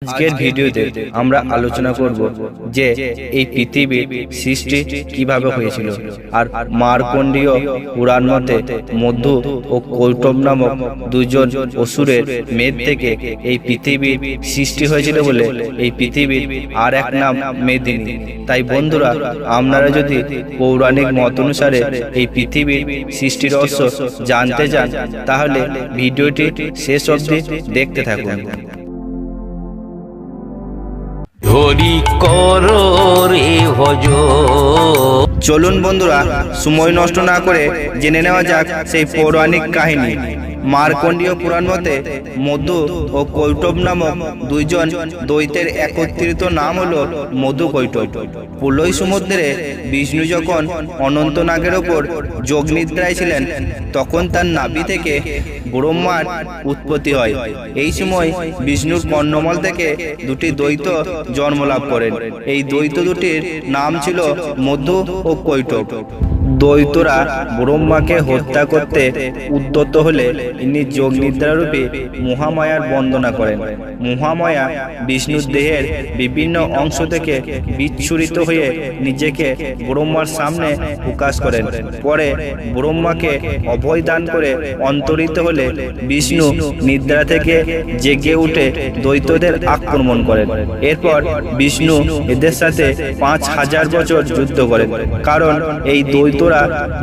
আজকের ভিডিওতে আমরা আলোচনা করব যে এই পৃথিবীর সৃষ্টি কিভাবে হয়েছিল। আর মার্কণ্ডেয় পুরাণ মতে মধু ও কৌটব নামক দুজন অসুরের মেদ থেকে এই পৃথিবীর সৃষ্টি হয়েছিল বলে এই পৃথিবীর আর এক নাম মেদিনী। তাই বন্ধুরা, আপনারা যদি পৌরাণিক মত অনুসারে এই পৃথিবীর সৃষ্টি রহস্য জানতে চান তাহলে ভিডিওটি শেষ অবধি দেখতে থাকুন। হরি করো রে ভজ। চলুন বন্ধুরা, সময় নষ্ট না করে জেনে নেওয়া যাক সেই পৌরাণিক কাহিনী। মার্কণ্ডেয় পুরাণ মতে মধু ও কৈটব নামক দুইজন দৈত্যের একত্রিত নাম হলো মধু কৈটব। প্রলয় সমুদ্রে বিষ্ণু যখন অনন্ত নাগের ওপর যোগ নিদ্রায় ছিলেন তখন তার নাভি থেকে ব্রহ্মার উৎপত্তি হয়। এই সময় বিষ্ণুর কর্ণমল থেকে দুটি দৈত্য জন্ম লাভ করেন। এই দৈত্য দুটির নাম ছিল মধু ও কৈটব। দৈত্যরা ব্রহ্মাকে হত্যা করতে উদ্যত হলে ইনি যোগ নিদ্রারূপে মহামায়ার বন্দনা করেন। মহামায়া বিষ্ণুর দেহের বিভিন্ন অংশ থেকে বিচ্ছুরিত হয়ে নিজেকে ব্রহ্মার সামনে প্রকাশ করেন। পরে ব্রহ্মাকে অভয় দান করে অন্তরিত হলে বিষ্ণু নিদ্রা থেকে জেগে উঠে দৈত্যদের আক্রমণ করেন। এরপর বিষ্ণু এদের সাথে 5000 বছর যুদ্ধ করেন, কারণ এই দৈত্যরা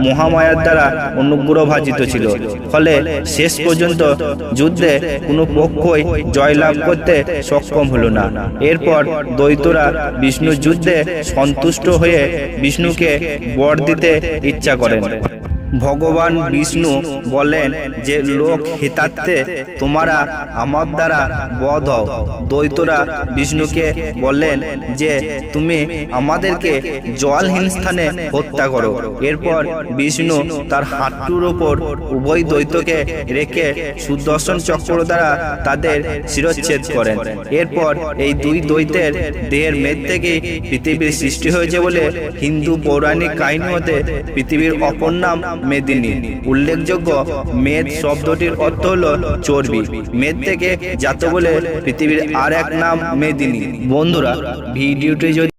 মহামায়ার দ্বারা অনুগ্রহভাজিত ছিল। ফলে শেষ পর্যন্ত যুদ্ধে কোনো পক্ষই জয়লাভ করতে সক্ষম হলো না। এরপর দৈত্যরা বিষ্ণুর যুদ্ধে সন্তুষ্ট হয়ে বিষ্ণুকে বর দিতে ইচ্ছা করেন। ভগবান বিষ্ণু বলেন যে লোক হিতার্থে তোমরা আমার দ্বারা বধ হও। দৈত্যরা বিষ্ণুকে বললেন যে তুমি আমাদেরকে জলহীন স্থানে হত্যা করো। এরপর বিষ্ণু তার হাঁটুর ওপর উভয় দৈত্যকে রেখে সুদর্শন চক্র দ্বারা তাদের শিরচ্ছেদ করেন। এরপর এই দুই দৈত্যের দেহের মেদ থেকে পৃথিবীর সৃষ্টি হয়েছে বলে হিন্দু পৌরাণিক কাহিনী মতে পৃথিবীর অপর নাম মেদিনী। উল্লেখযোগ্য, মেদ শব্দটির অর্থ হলো চর্বি। মেদ থেকে জাত বলে পৃথিবীর আর এক নাম মেদিনী। বন্ধুরা, ভিডিওটি যদি